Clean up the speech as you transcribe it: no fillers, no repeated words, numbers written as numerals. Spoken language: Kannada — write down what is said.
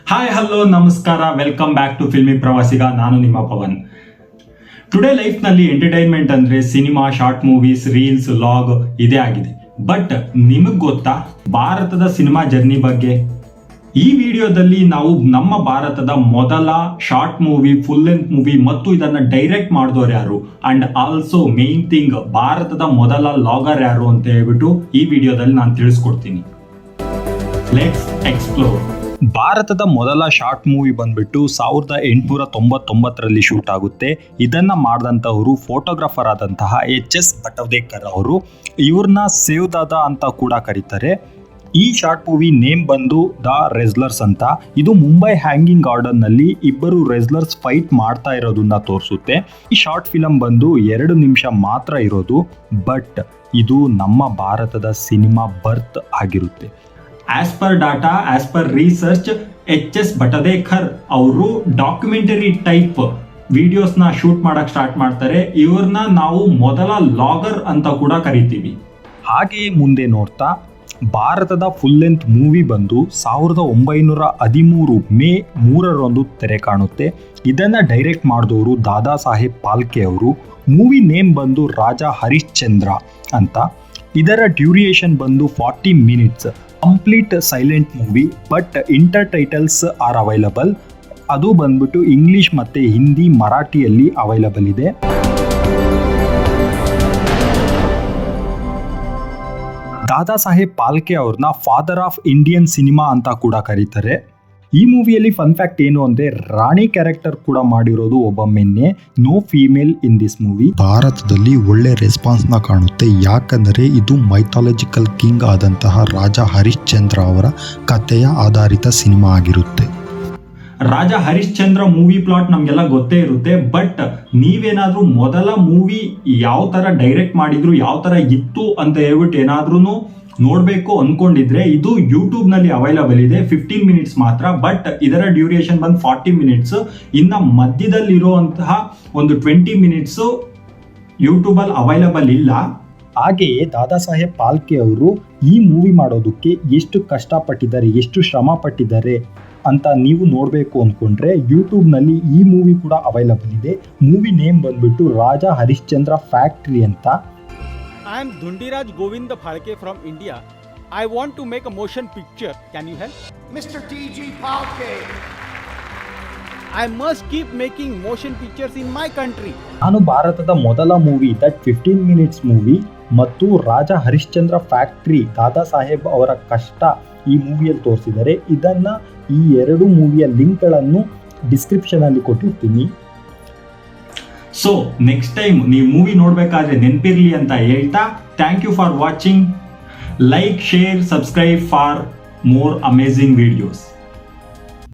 ಹಾಯ್ ಹಲೋ ನಮಸ್ಕಾರ, ವೆಲ್ಕಮ್ ಬ್ಯಾಕ್ ಟು ಫಿಲ್ಮಿ ಪ್ರವಾಸಿಗ. ನಾನು ನಿಮ್ಮ ಪವನ್. ಟುಡೇ ಲೈಫ್ನಲ್ಲಿ ಎಂಟರ್ಟೈನ್ಮೆಂಟ್ ಅಂದರೆ cinema, short movies, reels, log ಇದೇ ಆಗಿದೆ. ಬಟ್ ನಿಮಗೆ ಗೊತ್ತಾ ಭಾರತದ ಸಿನಿಮಾ ಜರ್ನಿ ಬಗ್ಗೆ? ಈ ವಿಡಿಯೋದಲ್ಲಿ ನಾವು ನಮ್ಮ ಭಾರತದ ಮೊದಲ short movie, full length movie ಮತ್ತು ಇದನ್ನ ಡೈರೆಕ್ಟ್ ಮಾಡಿದವರು ಯಾರು ಅಂಡ್ ಆಲ್ಸೋ ಮೇನ್ ಥಿಂಗ್ ಭಾರತದ ಮೊದಲ ಲಾಗರ್ ಯಾರು ಅಂತ ಹೇಳ್ಬಿಟ್ಟು ಈ ವಿಡಿಯೋದಲ್ಲಿ ನಾನು ತಿಳಿಸ್ಕೊಡ್ತೀನಿ. Let's explore. ಭಾರತದ ಮೊದಲ ಶಾರ್ಟ್ ಮೂವಿ ಬಂದ್ಬಿಟ್ಟು 1899ರಲ್ಲಿ ಶೂಟ್ ಆಗುತ್ತೆ. ಇದನ್ನ ಮಾಡಿದಂಥವರು ಫೋಟೋಗ್ರಾಫರ್ ಆದಂತಹ HS ಬಟವೇಕರ್ ಅವರು. ಇವ್ರನ್ನ ಸೇವ್ ದಾದಾ ಅಂತ ಕೂಡ ಕರೀತಾರೆ. ಈ ಶಾರ್ಟ್ ಮೂವಿ ನೇಮ್ ಬಂದು ದ ರೆಸ್ಲರ್ಸ್ ಅಂತ. ಇದು ಮುಂಬೈ ಹ್ಯಾಂಗಿಂಗ್ ಗಾರ್ಡನ್ ನಲ್ಲಿ ಇಬ್ಬರು ರೆಸ್ಲರ್ಸ್ ಫೈಟ್ ಮಾಡ್ತಾ ಇರೋದನ್ನ ತೋರಿಸುತ್ತೆ. ಈ ಶಾರ್ಟ್ ಫಿಲಂ ಬಂದು 2 ನಿಮಿಷ ಮಾತ್ರ ಇರೋದು. ಬಟ್ ಇದು ನಮ್ಮ ಭಾರತದ ಸಿನಿಮಾ ಬರ್ತ್ ಆಗಿರುತ್ತೆ. As per data, as per research, HS ಬಟವೇಕರ್ ಅವರು ಡಾಕ್ಯುಮೆಂಟರಿ ಟೈಪ್ ವಿಡಿಯೋಸ್ನ ಶೂಟ್ ಮಾಡಕ್ ಸ್ಟಾರ್ಟ್ ಮಾಡ್ತಾರೆ. ಇವ್ರನ್ನ ನಾವು ಮೊದಲ ಲಾಗರ್ ಅಂತ ಕೂಡ ಕರಿತೀವಿ. ಹಾಗೆಯೇ ಮುಂದೆ ನೋಡ್ತಾ ಭಾರತದ ಫುಲ್ ಲೆಂತ್ ಮೂವಿ ಬಂದು 1913 ಮೇ 3ರಂದು ತೆರೆ ಕಾಣುತ್ತೆ. ಇದನ್ನ ಡೈರೆಕ್ಟ್ ಮಾಡಿದವರು ದಾದಾ ಸಾಹೇಬ್ ಫಾಲ್ಕೆ ಅವರು. ಮೂವಿ ನೇಮ್ ಬಂದು ರಾಜ ಹರಿಶ್ಚಂದ್ರ ಅಂತ. ಇದರ ಡ್ಯೂರಿಯೇಷನ್ ಬಂದು 40 minutes. Complete silent movie, but inter titles are available. ಅದು ಬಂದ್ಬಿಟ್ಟು ಇಂಗ್ಲಿಷ್ ಮತ್ತೆ ಹಿಂದಿ, ಮರಾಠಿಯಲ್ಲಿ ಅವೈಲಬಲ್ ಇದೆ. ದಾದಾ ಸಾಹೇಬ್ ಫಾಲ್ಕೆ ಅವ್ರನ್ನ ಫಾದರ್ ಆಫ್ ಇಂಡಿಯನ್ ಸಿನಿಮಾ ಅಂತ ಕೂಡ ಕರೀತಾರೆ. ಈ ಮೂವಿಯಲ್ಲಿ ಫನ್ ಫ್ಯಾಕ್ಟ್ ಏನು ಅಂದ್ರೆ ರಾಣಿ ಕ್ಯಾರೆಕ್ಟರ್ ಕೂಡ ಮಾಡಿರೋದು ಒಬ್ಬ ಮೆನ್ನೆ. No female in this movie. ಭಾರತದಲ್ಲಿ ಒಳ್ಳೆ ರೆಸ್ಪಾನ್ಸ್ ನ ಕಾಣುತ್ತೆ, ಯಾಕಂದರೆ ಇದು ಮೈಥಾಲಜಿಕಲ್ ಕಿಂಗ್ ಆದಂತಹ ರಾಜ ಹರಿಶ್ಚಂದ್ರ ಅವರ ಕಥೆಯ ಆಧಾರಿತ ಸಿನಿಮಾ ಆಗಿರುತ್ತೆ. ರಾಜ ಹರಿಶ್ಚಂದ್ರ ಮೂವಿ ಪ್ಲಾಟ್ ನಮ್ಗೆಲ್ಲ ಗೊತ್ತೇ ಇರುತ್ತೆ. ಬಟ್ ನೀವೇನಾದ್ರೂ ಮೊದಲ ಮೂವಿ ಯಾವ ತರ ಡೈರೆಕ್ಟ್ ಮಾಡಿದ್ರು, ಯಾವ ತರ ಇತ್ತು ಅಂತ ಹೇಳ್ಬಿಟ್ಟು ಏನಾದ್ರೂ ನೋಡ್ಬೇಕು ಅನ್ಕೊಂಡಿದ್ರೆ ಇದು ಯೂಟ್ಯೂಬ್ ನಲ್ಲಿ ಅವೈಲಬಲ್ ಇದೆ. 15 ಮಿನಿಟ್ಸ್ ಮಾತ್ರ. ಬಟ್ ಇದರ ಡ್ಯೂರೇಷನ್ ಬಂದು 40 ಮಿನಿಟ್ಸ್. ಇನ್ನ ಮಧ್ಯದಲ್ಲಿರುವಂತಹ ಒಂದು 20 ಮಿನಿಟ್ಸ್ ಯೂಟ್ಯೂಬ್ ಅಲ್ಲಿ ಅವೈಲಬಲ್ ಇಲ್ಲ. ಹಾಗೆಯೇ ದಾದಾ ಸಾಹೇಬ್ ಫಾಲ್ಕೆ ಅವರು ಈ ಮೂವಿ ಮಾಡೋದಕ್ಕೆ ಎಷ್ಟು ಕಷ್ಟಪಟ್ಟಿದ್ದಾರೆ, ಎಷ್ಟು ಶ್ರಮ ಪಟ್ಟಿದ್ದಾರೆ ಅಂತ ನೀವು ನೋಡಬೇಕು ಅಂದ್ಕೊಂಡ್ರೆ ಯೂಟ್ಯೂಬ್ನಲ್ಲಿ ಈ ಮೂವಿ ಕೂಡ ಅವೈಲಬಲ್ ಇದೆ. ಮೂವಿ ನೇಮ್ ಬಂದ್ಬಿಟ್ಟು ರಾಜ ಹರಿಶ್ಚಂದ್ರ ಫ್ಯಾಕ್ಟ್ರಿ ಅಂತ. I am Dhundiraj Govinda Phalke from India. I want to make a motion picture. Can you help? Mr. TG Phalke. I must keep making motion pictures in my country. ನಾನು ಭಾರತದ ಮೊದಲ ಮೂವಿ ದಟ್ 15 ಮಿನಿಟ್ಸ್ ಮೂವಿ ಮತ್ತು ರಾಜ ಹರಿಶ್ಚಂದ್ರ ಫ್ಯಾಕ್ಟ್ರಿ ದಾದಾ ಸಾಹೇಬ್ ಅವರ ಕಷ್ಟ ಈ ಮೂವಿಯಲ್ಲಿ ತೋರಿಸಿದ್ದಾರೆ. ಇದನ್ನ ಈ 2 ಮೂವಿಯ ಲಿಂಕ್ಗಳನ್ನು ಡಿಸ್ಕ್ರಿಪ್ಷನ್ ಅಲ್ಲಿ ಕೊಟ್ಟಿರ್ತೀನಿ. ಸೊ ನೆಕ್ಸ್ಟ್ ಟೈಮ್ ನೀವು ಮೂವಿ ನೋಡ್ಬೇಕಾದ್ರೆ ನೆನಪಿರ್ಲಿ ಅಂತ ಹೇಳ್ತಾ, thank you for watching. Like, share, subscribe for more amazing videos.